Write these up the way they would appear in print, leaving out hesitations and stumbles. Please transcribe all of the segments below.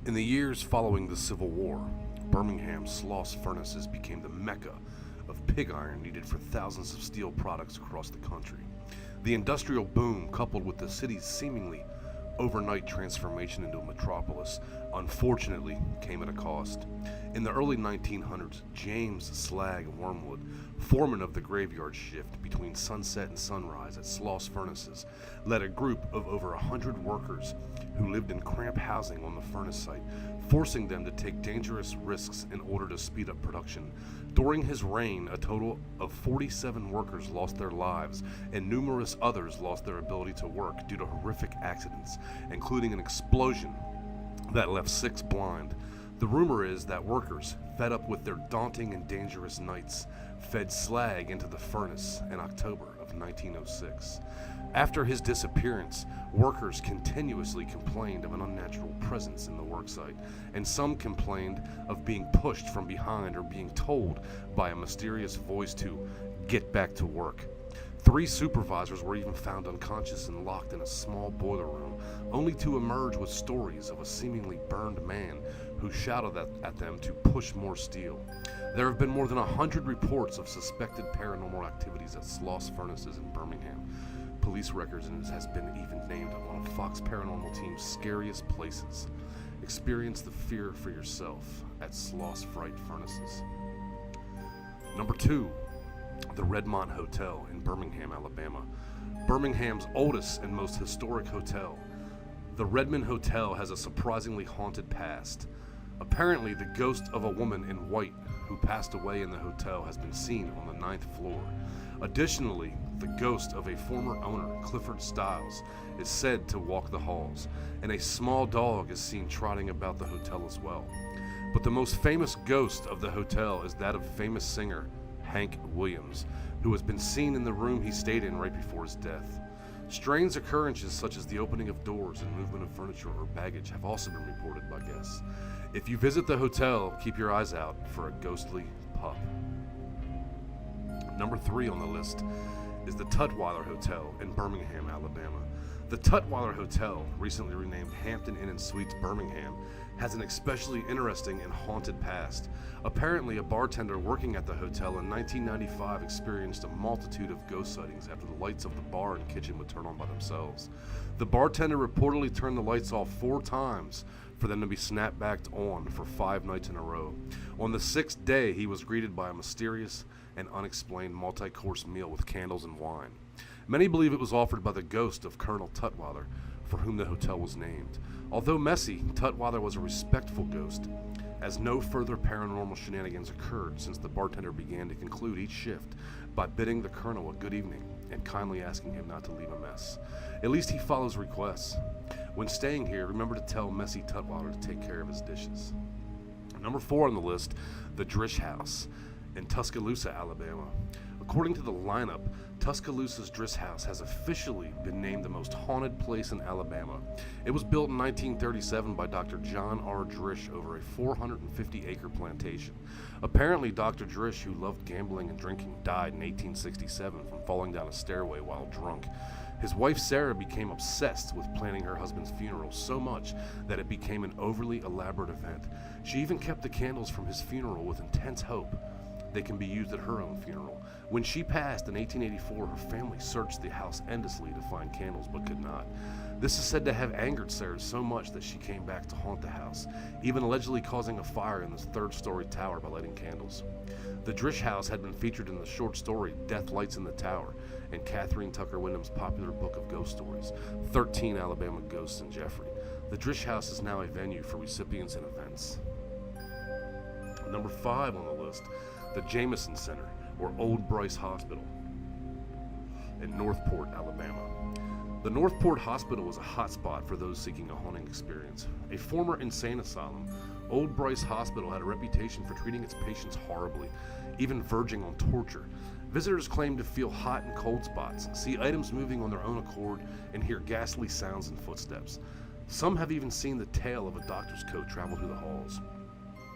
In the years following the Civil War, Birmingham's Sloss Furnaces became the mecca of pig iron needed for thousands of steel products across the country. The industrial boom, coupled with the city's seemingly overnight transformation into a metropolis, unfortunately came at a cost. In the early 1900s, James Slag Wormwood, foreman of the graveyard shift between sunset and sunrise at Sloss Furnaces, led a group of over 100 workers who lived in cramped housing on the furnace site, forcing them to take dangerous risks in order to speed up production. During his reign, a total of 47 workers lost their lives, and numerous others lost their ability to work due to horrific accidents, including an explosion that left 6 blind. The rumor is that workers, fed up with their daunting and dangerous nights, fed slag into the furnace in October of 1906. After his disappearance, workers continuously complained of an unnatural presence in the worksite, and some complained of being pushed from behind or being told by a mysterious voice to get back to work. 3 supervisors were even found unconscious and locked in a small boiler room, only to emerge with stories of a seemingly burned man who shouted at them to push more steel. There have been more than 100 reports of suspected paranormal activities at Sloss Furnaces in Birmingham. Police records, and it has been even named one of Fox Paranormal Team's scariest places. Experience the fear for yourself at Sloss Furnaces. Number 2. The Redmont Hotel in Birmingham, Alabama. Birmingham's oldest and most historic hotel. The Redmont Hotel has a surprisingly haunted past. Apparently, the ghost of a woman in white who passed away in the hotel has been seen on the 9th floor. Additionally, the ghost of a former owner, Clifford Stiles, is said to walk the halls, and a small dog is seen trotting about the hotel as well. But the most famous ghost of the hotel is that of famous singer Hank Williams, who has been seen in the room he stayed in right before his death. Strange occurrences such as the opening of doors and movement of furniture or baggage have also been reported by guests. If you visit the hotel, keep your eyes out for a ghostly pup. Number 3 on the list is the Tutwiler Hotel in Birmingham, Alabama. The Tutwiler Hotel, recently renamed Hampton Inn and Suites Birmingham, has an especially interesting and haunted past. Apparently, a bartender working at the hotel in 1995 experienced a multitude of ghost sightings after the lights of the bar and kitchen would turn on by themselves. The bartender reportedly turned the lights off 4 times for them to be snapped back on for 5 nights in a row. On the 6th day, he was greeted by a mysterious and unexplained multi-course meal with candles and wine. Many believe it was offered by the ghost of Colonel Tutwiler, for whom the hotel was named. Although messy, Tutwiler was a respectful ghost, as no further paranormal shenanigans occurred since the bartender began to conclude each shift by bidding the colonel a good evening and kindly asking him not to leave a mess. At least he follows requests. When staying here, remember to tell messy Tutwiler to take care of his dishes. Number 4 on the list, the Drish House in Tuscaloosa, Alabama. According to the lineup, Tuscaloosa's Drish House has officially been named the most haunted place in Alabama. It was built in 1937 by Dr. John R. Drish over a 450-acre plantation. Apparently, Dr. Drish, who loved gambling and drinking, died in 1867 from falling down a stairway while drunk. His wife Sarah became obsessed with planning her husband's funeral so much that it became an overly elaborate event. She even kept the candles from his funeral with intense hope they can be used at her own funeral. When she passed in 1884, her family searched the house endlessly to find candles but could not. This is said to have angered Sarah so much that she came back to haunt the house, even allegedly causing a fire in this 3rd-story tower by lighting candles. The Drish House had been featured in the short story Death Lights in the Tower and Catherine Tucker Wyndham's popular book of ghost stories, 13 Alabama Ghosts and Jeffrey. The Drish House is now a venue for recipients and events. Number 5 on the list, the Jameson Center, or Old Bryce Hospital in Northport, Alabama. The Northport Hospital was a hotspot for those seeking a haunting experience. A former insane asylum, Old Bryce Hospital had a reputation for treating its patients horribly, even verging on torture. Visitors claimed to feel hot and cold spots, see items moving on their own accord, and hear ghastly sounds and footsteps. Some have even seen the tail of a doctor's coat travel through the halls.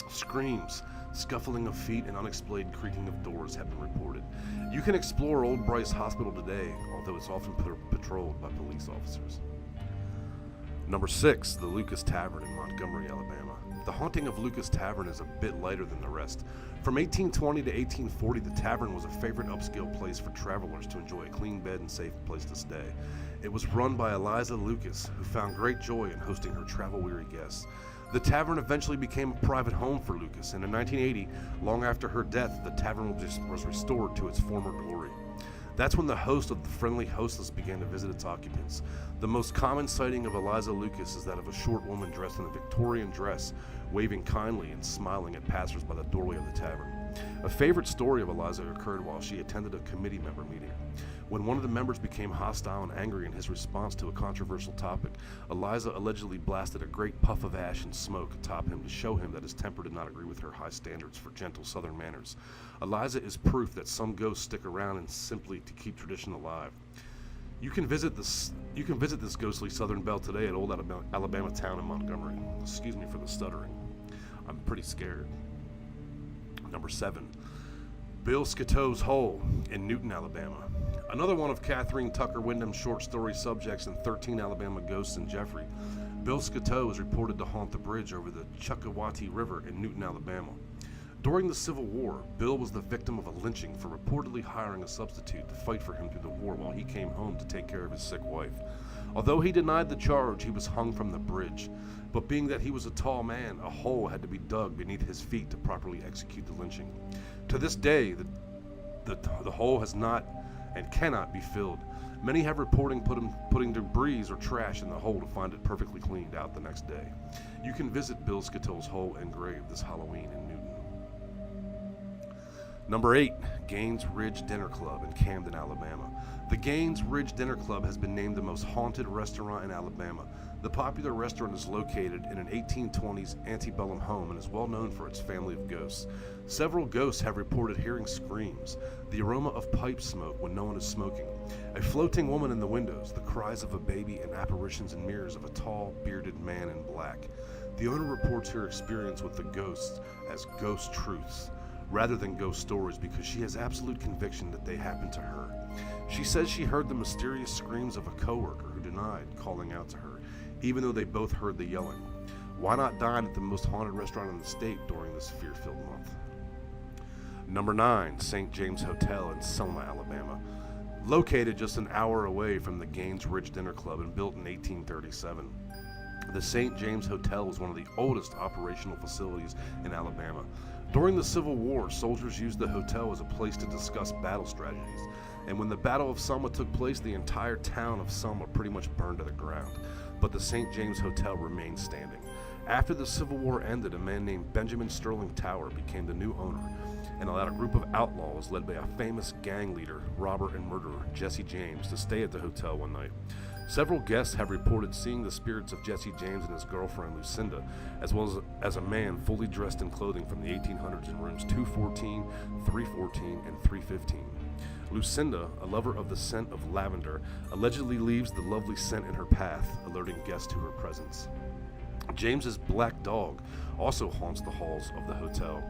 Screams, scuffling of feet, and unexplained creaking of doors have been reported. You can explore Old Bryce Hospital today, although it's often patrolled by police officers. Number 6, the Lucas Tavern in Montgomery, Alabama. The haunting of Lucas Tavern is a bit lighter than the rest. From 1820 to 1840, the tavern was a favorite upscale place for travelers to enjoy a clean bed and safe place to stay. It was run by Eliza Lucas, who found great joy in hosting her travel-weary guests. The tavern eventually became a private home for Lucas, and in 1980, long after her death, the tavern was restored to its former glory. That's when the host of the Friendly Hostess began to visit its occupants. The most common sighting of Eliza Lucas is that of a short woman dressed in a Victorian dress, waving kindly and smiling at passers by the doorway of the tavern. A favorite story of Eliza occurred while she attended a committee member meeting. When one of the members became hostile and angry in his response to a controversial topic, Eliza allegedly blasted a great puff of ash and smoke atop him to show him that his temper did not agree with her high standards for gentle Southern manners. Eliza is proof that some ghosts stick around and simply to keep tradition alive. You can visit this ghostly Southern belle today at Old Alabama Town in Montgomery. Excuse me for the stuttering. I'm pretty scared. Number 7, Bilsky Toe Hole in Newton, Alabama. Another one of Catherine Tucker Wyndham's short story subjects in 13 Alabama Ghosts and Jeffrey, Bilsky Toe is reported to haunt the bridge over the Chukawatee River in Newton, Alabama. During the Civil War, Bill was the victim of a lynching for reportedly hiring a substitute to fight for him through the war while he came home to take care of his sick wife. Although he denied the charge, he was hung from the bridge. But being that he was a tall man, a hole had to be dug beneath his feet to properly execute the lynching. To this day, the hole has not and cannot be filled. Many have reporting putting debris or trash in the hole to find it perfectly cleaned out the next day. You can visit Bilsky Toe Hole and grave this Halloween in Newton. Number 8, Gaines Ridge Dinner Club in Camden, Alabama. The Gaines Ridge Dinner Club has been named the most haunted restaurant in Alabama. The popular restaurant is located in an 1820s antebellum home and is well known for its family of ghosts. Several ghosts have reported hearing screams, the aroma of pipe smoke when no one is smoking, a floating woman in the windows, the cries of a baby, and apparitions in mirrors of a tall, bearded man in black. The owner reports her experience with the ghosts as ghost truths, rather than ghost stories, because she has absolute conviction that they happened to her. She says she heard the mysterious screams of a coworker who denied calling out to her, even though they both heard the yelling. Why not dine at the most haunted restaurant in the state during this fear-filled month? Number 9, St. James Hotel in Selma, Alabama. Located just an hour away from the Gaines Ridge Dinner Club and built in 1837. The St. James Hotel is one of the oldest operational facilities in Alabama. During the Civil War, soldiers used the hotel as a place to discuss battle strategies, and when the Battle of Selma took place, the entire town of Selma pretty much burned to the ground, but the St. James Hotel remained standing. After the Civil War ended, a man named Benjamin Sterling Tower became the new owner and allowed a group of outlaws led by a famous gang leader, robber and murderer, Jesse James, to stay at the hotel one night. Several guests have reported seeing the spirits of Jesse James and his girlfriend Lucinda, as well as a man fully dressed in clothing from the 1800s in rooms 214, 314, and 315. Lucinda, a lover of the scent of lavender, allegedly leaves the lovely scent in her path, alerting guests to her presence. James's black dog also haunts the halls of the hotel,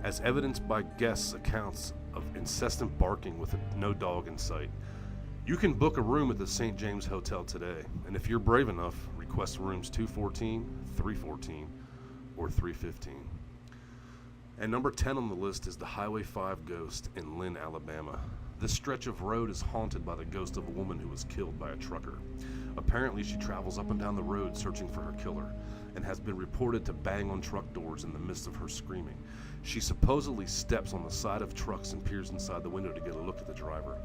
as evidenced by guests' accounts of incessant barking with no dog in sight. You can book a room at the St. James Hotel today, and if you're brave enough, request rooms 214, 314, or 315. And number 10 on the list is the Highway 5 ghost in Lynn, Alabama. This stretch of road is haunted by the ghost of a woman who was killed by a trucker. Apparently, she travels up and down the road searching for her killer, and has been reported to bang on truck doors in the midst of her screaming. She supposedly steps on the side of trucks and peers inside the window to get a look at the driver.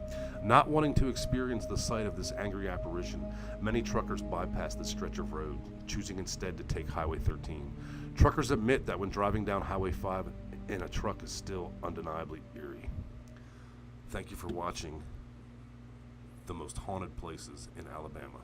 Not wanting to experience the sight of this angry apparition, many truckers bypass this stretch of road, choosing instead to take Highway 13. Truckers admit that when driving down Highway 5 in a truck is still undeniably eerie. Thank you for watching the most haunted places in Alabama.